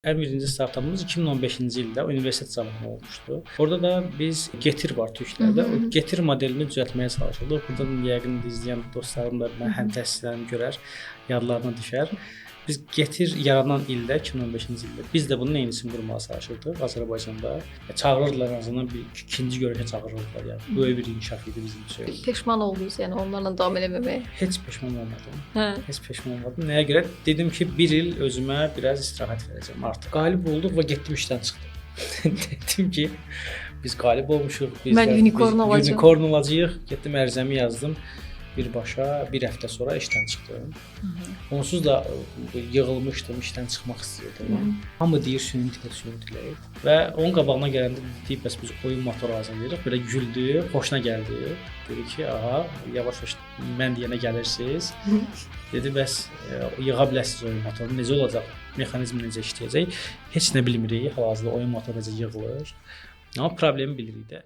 Ən birinci startapımız 2015-ci ildə universitet zamanı olmuşdu. Orada da biz Getir var türklərdə. O Getir modelini düzəltməyə çalışırdıq. Buradan yəqin izləyən dostlarım da mən həmtəsirlərim görər, yadlarına düşər. Biz Getir yaranan ildə 2015-ci ildə biz də bunun eynisini qurmağa çalışırdıq Azərbaycanda. Çağırırdılar, en azından bir ikinci görüşə çağırırdılar. Yəni böyük bir inkişaf idi bizim üçün. Peşman oldunuz yəni onlarla davam eləməməyə? Heç peşman olmadım. Hə. Heç peşman olmadım. Nəyə görə? Dedim ki, bir il özümə biraz istirahət verəcəm artıq. Qalib olduq və getdim işdən çıxdım. Dedim ki, biz qalib olmuşuq. Mən unicorn olacağıq. Unicorn olacağıq. Getdim ərizəmi yazdım. Birbaşa bir həftə sonra işdən çıxdım. Onsuz da yığılmışdım, işdən çıxmaq istəyirdim. Hamı deyir süni intellekt. Və onun qabağına gələndə deyib, bəs biz oyun motoru hazırlayırıq. Belə güldü, xoşuna gəldi. Dedi ki, aha, yavaş-yavaş mən deyənə gəlirsiniz. Dedi, bəs yığa biləsiniz oyun motorunu, necə olacaq? Mexanizm necə işləyəcək? Heç nə bilmirik, hal-hazırda oyun motoru necə yığılır. Amma problemi bilirik də.